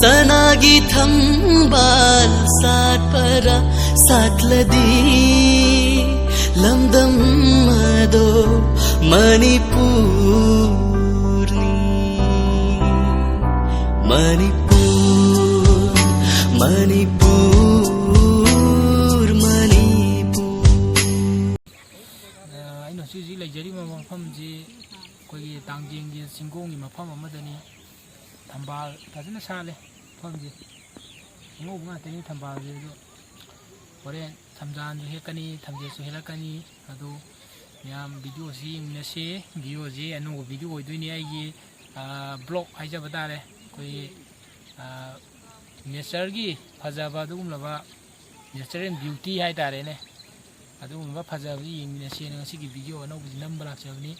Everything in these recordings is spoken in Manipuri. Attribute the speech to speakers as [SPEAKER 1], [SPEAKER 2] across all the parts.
[SPEAKER 1] सनागी thambal satpara satladi lamdam ado manipurni manipur manipur manipur
[SPEAKER 2] aina siji lejari mafam ji koi tangjing ji singong ni mafam amadani thambal fazana sale mafam ji ngo nga tani thambal ji do ore thamjan ju hekani thamje su helakani adu yam video si nase video ji anu video oiduni ai gi blog haija badare koi nature gi fajaba dugum laba natural beauty hai tare ne adum ba fajaba yi nase ngasi gi video anu bi number achabni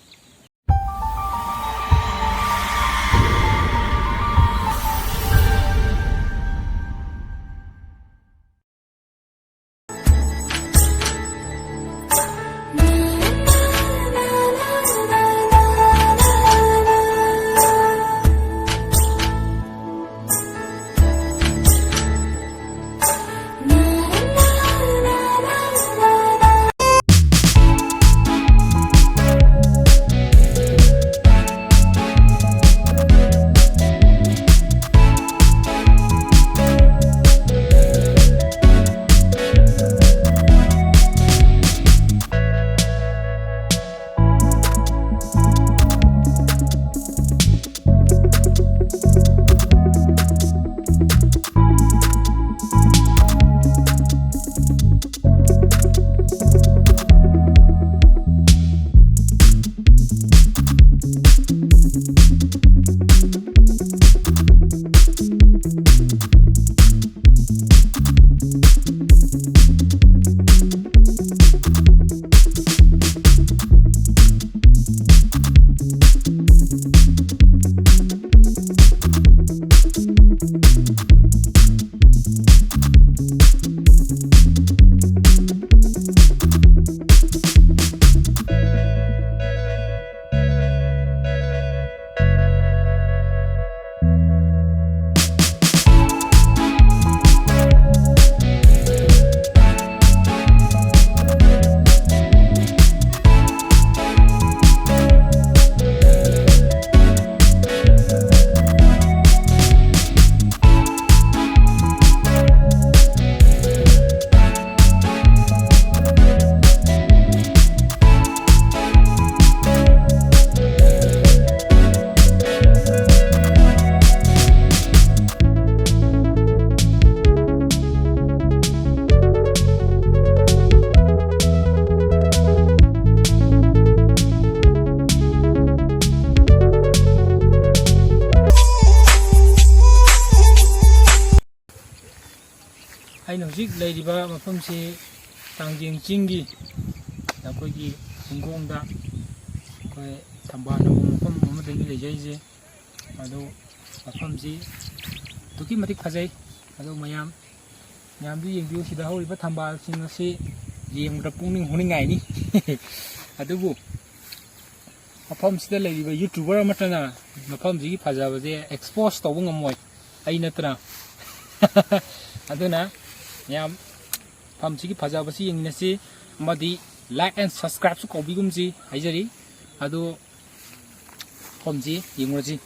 [SPEAKER 2] aina hujik leiriba mafam se tangjing chinggi nakoi gi singong da koi thambal no mafam amadagi lejaije ado mafam si tuki matik phajai ado mayam du yengbiu sida horiba thambal sing asi yengda pungning honingai ni adubu mafam sida leiriba youtuber amatana mafam ji phajaba je expose tawbu ngamoi ai natra aduna yam pham chi phajaba si yengna si madi like and subscribe su ko bigum ji haijari adu pham ji yengro ji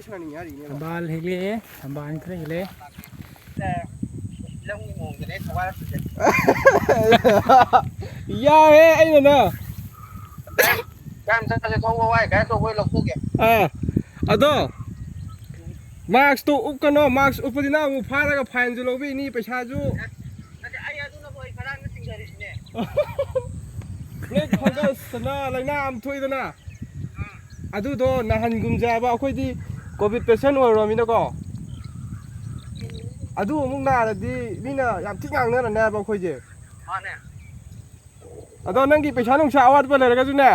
[SPEAKER 3] ꯁꯥꯅꯤꯡ ꯌꯥꯔꯤꯅꯦ
[SPEAKER 2] thambal hele thambal khare hele
[SPEAKER 4] ꯂꯧꯒꯤ ꯃꯑꯣꯡꯗꯅꯦ ꯊꯋꯥꯔꯛꯄꯁꯦ
[SPEAKER 3] ꯌꯥꯔꯦ ꯑꯩꯅ
[SPEAKER 4] ꯀꯌꯥꯝ ꯆꯠꯁꯦ ꯊꯧꯕ ꯋꯥꯏ ꯒꯥꯔꯤ ꯑꯆꯧꯕ ꯂꯧꯊꯣꯛꯀꯦ
[SPEAKER 3] ꯑꯗꯣ ꯃꯥꯛꯁꯇꯣ ꯎꯞꯀꯅꯣ ꯃꯥꯛꯁ ꯎꯞꯄꯗꯤ ꯅꯪ ꯑꯃꯨꯛ ꯐꯥꯔꯒ ꯐꯥꯏꯟꯁꯨ ꯂꯧꯕꯤꯅꯤ ꯄꯩꯁꯥꯁꯨ
[SPEAKER 4] ꯑꯩ ꯑꯗꯨꯅꯕꯨ ꯑꯩ ꯈꯔꯥꯡꯅ ꯆꯤꯡꯊꯔꯤꯁꯤꯅꯦ
[SPEAKER 3] ꯅꯣꯏ ꯐꯪꯒꯁꯅ ꯂꯥꯏꯅꯥ ꯑꯃ ꯊꯣꯛꯏꯗꯅ ꯑꯗꯨꯗꯣ ꯅꯥꯍꯟꯒꯨꯝꯖꯕ ꯑꯩꯈꯣꯏꯗꯤ ꯀꯣꯚꯤꯠ ꯄꯦꯁꯦꯟ ꯑꯣꯏꯔꯨꯔꯃꯤꯅꯀꯣ ꯑꯗꯨ ꯑꯃꯨꯛ ꯅꯥꯔꯗꯤ ꯃꯤꯅ ꯌꯥꯝ ꯊꯤ ꯉꯥꯡꯅꯔꯅꯦꯕ ꯑꯩꯈꯣꯏꯁꯦ
[SPEAKER 4] ꯃꯥꯅꯦ
[SPEAKER 3] ꯑꯗꯣ ꯅꯪꯒꯤ ꯄꯩꯁꯥ ꯅꯨꯡꯁꯥ ꯑꯋꯥꯠꯄ ꯂꯩꯔꯒꯁꯨꯅꯦ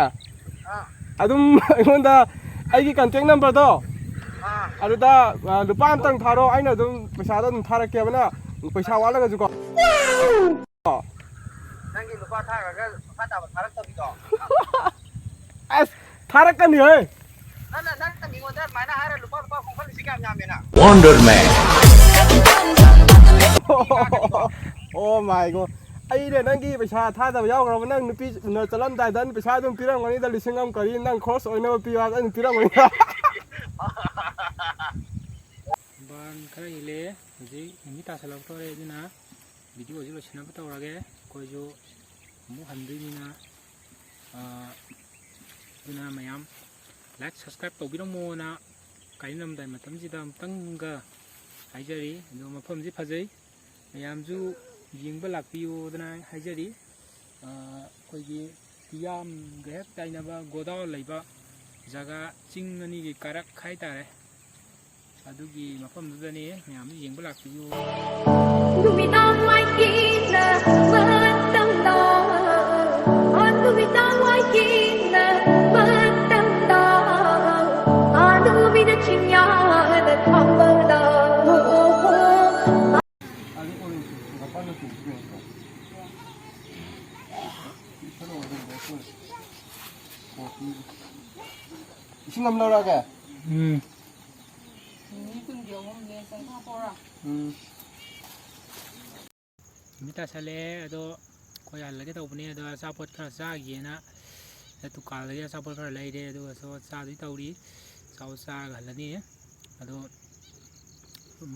[SPEAKER 3] ꯑꯗꯨꯝ ꯑꯩꯉꯣꯟꯗ ꯑꯩꯒꯤ ꯀꯟꯇꯦꯛ ꯅꯝꯕꯔꯗꯣ ꯑꯗꯨꯗ ꯂꯨꯄꯥ ꯑꯃꯇꯪ ꯊꯥꯔꯣ ꯑꯩꯅ ꯑꯗꯨꯝ ꯄꯩꯁꯥꯗꯣ ꯑꯗꯨꯝ ꯊꯥꯔꯛꯀꯦꯕꯅ ꯄꯩꯁꯥ ꯋꯥꯠꯂꯒꯁꯨꯀꯣ
[SPEAKER 4] ꯅꯪꯒꯤ ꯂꯨꯄꯥ ꯊꯥꯔꯒ ꯃꯈꯥ ꯇꯥꯕ ꯊꯥꯔꯛꯇꯕꯤꯗꯣ
[SPEAKER 3] ꯑꯁ ꯊꯥꯔꯛꯀꯅꯤ ꯍꯣꯏ
[SPEAKER 4] ꯅꯪ ꯃꯤꯉꯣꯟꯗ ꯑꯗꯨꯃꯥꯏꯅ ꯍꯥꯏꯔ ꯂꯨꯄꯥ ꯈꯣꯡꯐꯜꯂꯤꯁꯤ ꯀꯌꯥꯝ ꯌꯥꯝꯃꯦꯅ
[SPEAKER 3] ꯑꯣ ꯃꯥꯏ ꯒꯣꯠ ꯑꯩꯅꯦ ꯅꯪꯒꯤ ꯄꯩꯁꯥ ꯊꯥꯗꯕ ꯌꯥꯎꯈ꯭ꯔꯕ ꯅꯪ ꯅꯨꯄꯤ ꯎꯅ ꯆꯠꯂꯝꯗꯥꯏꯗ ꯅꯪ ꯄꯩꯁꯥ ꯑꯗꯨꯝ ꯄꯤꯔꯝꯒꯅꯤꯗ 1,000 ꯀꯔꯤ ꯅꯪ ꯈꯣꯔꯁ ꯑꯣꯏꯅꯕ ꯄꯤꯌꯨ ꯍꯥꯏꯕ ꯑꯩꯅ ꯄꯤꯔꯝꯒꯅꯤꯗ
[SPEAKER 2] thambal khare hele hꯧꯖꯤꯛ ꯅꯨꯃꯤꯠ ꯇꯥꯁꯜꯂꯛꯇꯣꯔꯦ ꯑꯗꯨꯅ ꯚꯤꯗꯤꯑꯣꯁꯤ ꯂꯣꯏꯁꯤꯟꯅꯕ ꯇꯧꯔꯒꯦ ꯑꯩꯈꯣꯏꯁꯨ ꯑꯃꯨꯛ ꯍꯟꯗꯣꯏꯅꯤꯅ ꯑꯗꯨꯅ ꯃꯌꯥꯝ ꯂꯥꯏꯛ ꯁꯕꯁꯀ꯭ꯔꯥꯏꯕ ꯇꯧꯕꯤꯔꯝꯃꯣꯅ ꯀꯥꯏꯅꯔꯝꯗꯥꯏ ꯃꯇꯝꯁꯤꯗ ꯑꯃꯨꯛꯇꯪꯒ ꯍꯥꯏꯖꯔꯤ ꯑꯗꯨꯒ ꯃꯐꯝꯁꯤ ꯐꯖꯩ ꯃꯌꯥꯝꯁꯨ ꯌꯦꯡꯕ ꯂꯥꯛꯄꯤꯌꯣꯗꯅ ꯍꯥꯏꯖꯔꯤ ꯑꯩꯈꯣꯏꯒꯤ ꯇꯤꯌꯥꯝꯒ ꯍꯦꯛ ꯇꯥꯏꯅꯕ ꯒꯣꯗꯥꯎꯟ ꯂꯩꯕ ꯖꯒꯥ ꯆꯤꯡ ꯑꯅꯤꯒꯤ ꯀꯥꯔꯛ ꯍꯥꯏꯇꯥꯔꯦ ꯑꯗꯨꯒꯤ ꯃꯐꯝꯗꯨꯗꯅꯤ ꯃꯌꯥꯝꯁꯨ ꯌꯦꯡꯕ ꯂꯥꯛꯄꯤꯌꯨ
[SPEAKER 3] 이신 넘나라게
[SPEAKER 2] ꯅꯨꯃꯤꯠ ꯇꯥꯁꯜꯂꯛꯑꯦ ꯑꯗꯣ ꯑꯩꯈꯣꯏ ꯍꯜꯂꯒꯦ ꯇꯧꯕꯅꯦ ꯑꯗꯣ ꯑꯆꯥꯄꯣꯠ ꯈꯔ ꯆꯥꯒꯦꯅ ꯗꯨꯀꯥꯟꯗꯒꯤ ꯑꯆꯥꯄꯣꯠ ꯈꯔ ꯂꯩꯔꯦ ꯑꯗꯨꯒ ꯆꯥꯗꯣꯏ ꯇꯧꯔꯤ ꯑꯆꯥꯄꯣꯠ ꯆꯥꯔꯒ ꯍꯜꯂꯅꯤ ꯑꯗꯣ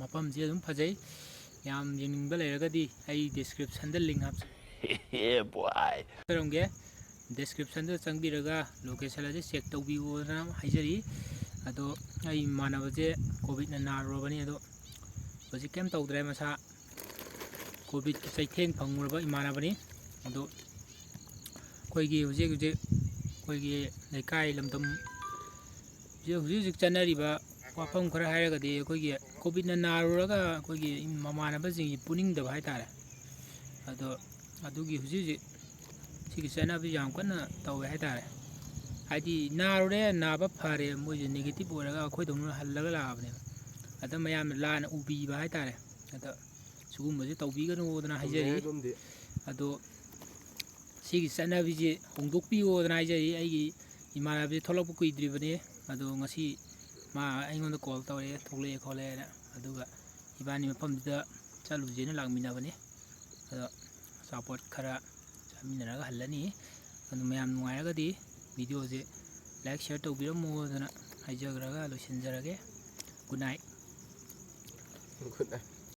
[SPEAKER 2] ꯃꯐꯝꯁꯤ ꯑꯗꯨꯝ ꯐꯖꯩ ꯌꯥꯝ ꯌꯦꯡꯅꯤꯡꯕ ꯂꯩꯔꯒꯗꯤ ꯑꯩ ꯗꯤꯁꯀ꯭ꯔꯤꯞꯁꯟꯗ ꯂꯤꯡ ꯍꯥꯞꯆꯔꯝꯒꯦ ꯗꯤꯁꯀ꯭ꯔꯤꯞꯁꯟꯗ ꯆꯪꯕꯤꯔꯒ ꯂꯣꯀꯦꯁꯟ ꯑꯁꯤ ꯆꯦꯛ ꯇꯧꯕꯤꯌꯣꯅ ꯍꯥꯏꯖꯔꯤ ꯑꯗꯣ ꯑꯩ ꯏꯃꯥꯟꯅꯕꯁꯦ ꯀꯣꯚꯤꯠꯅ ꯅꯥꯔꯨꯔꯕꯅꯤ ꯑꯗꯣ ꯍꯧꯖꯤꯛ ꯀꯩꯝ ꯇꯧꯗ꯭ꯔꯦ ꯃꯁꯥ ꯀꯣꯚꯤꯠꯀꯤ ꯆꯩꯊꯦꯡ ꯐꯪꯉꯨꯔꯕ ꯏꯃꯥꯟꯅꯕꯅꯤ ꯑꯗꯣ ꯑꯩꯈꯣꯏꯒꯤ ꯍꯧꯖꯤꯛ ꯑꯩꯈꯣꯏꯒꯤ ꯂꯩꯀꯥꯏ ꯂꯝꯗꯝ ꯍꯧꯖꯤꯛ ꯆꯠꯅꯔꯤꯕ ꯋꯥꯐꯝ ꯈꯔ ꯍꯥꯏꯔꯒꯗꯤ ꯑꯩꯈꯣꯏꯒꯤ ꯀꯣꯚꯤꯠꯅ ꯅꯥꯔꯨꯔꯒ ꯑꯩꯈꯣꯏꯒꯤ ꯃꯃꯥꯟꯅꯕꯁꯤꯡꯒꯤ ꯄꯨꯅꯤꯡꯗꯕ ꯍꯥꯏꯇꯥꯔꯦ ꯑꯗꯣ ꯑꯗꯨꯒꯤ ꯍꯧꯖꯤꯛ ꯁꯤꯒꯤ ꯆꯠꯅꯕꯤ ꯌꯥꯝ ꯀꯟꯅ ꯇꯧꯋꯦ ꯍꯥꯏꯇꯥꯔꯦ ꯍꯥꯏꯗꯤ ꯅꯥꯔꯨꯔꯦ ꯅꯥꯕ ꯐꯔꯦ ꯃꯣꯏꯁꯦ ꯅꯦꯒꯦꯇꯤꯞ ꯑꯣꯏꯔꯒ ꯑꯩꯈꯣꯏꯗꯧꯅ ꯍꯜꯂꯒ ꯂꯥꯛꯑꯕꯅꯦꯕ ꯑꯗ ꯃꯌꯥꯝꯅ ꯂꯥꯟꯅ ꯎꯕꯤꯕ ꯍꯥꯏꯇꯥꯔꯦ ꯑꯗ ꯁꯤꯒꯨꯝꯕꯁꯦ ꯇꯧꯕꯤꯒꯅꯨꯗꯅ ꯍꯥꯏꯖꯔꯤ ꯑꯗꯣ ꯁꯤꯒꯤ ꯆꯠꯅꯕꯤꯁꯦ ꯍꯣꯡꯗꯣꯛꯄꯤꯌꯣꯗꯅ ꯍꯥꯏꯖꯔꯤ ꯑꯩꯒꯤ ꯏꯃꯥꯟꯅꯕꯁꯦ ꯊꯣꯛꯂꯛꯄ ꯀꯨꯏꯗ꯭ꯔꯤꯕꯅꯤ ꯑꯗꯣ ꯉꯁꯤ ꯃꯥ ꯑꯩꯉꯣꯟꯗ ꯀꯣꯜ ꯇꯧꯔꯛꯑꯦ ꯊꯣꯛꯂꯛꯑꯦ ꯈꯣꯠꯂꯛꯑꯦꯅ ꯑꯗꯨꯒ ꯏꯕꯥꯅꯤ ꯃꯐꯝꯗꯨꯗ ꯆꯠꯂꯨꯁꯦꯅ ꯂꯥꯛꯃꯤꯟꯅꯕꯅꯤ ꯑꯗꯣ ꯑꯆꯥꯄꯣꯠ ꯈꯔ ꯆꯥꯃꯤꯟꯅꯔꯒ ꯍꯜꯂꯅꯤ ꯑꯗꯨ ꯃꯌꯥꯝ ꯅꯨꯡꯉꯥꯏꯔꯒꯗꯤ ꯚꯤꯗꯤꯑꯣꯁꯦ ꯂꯥꯏꯛ ꯁꯤꯌꯔ ꯇꯧꯕꯤꯔꯝꯃꯣꯗꯅ ꯍꯥꯏꯖꯈ꯭ꯔꯒ ꯂꯣꯏꯁꯤꯟꯖꯔꯒꯦ ꯒꯨꯗ ꯅꯥꯏꯠ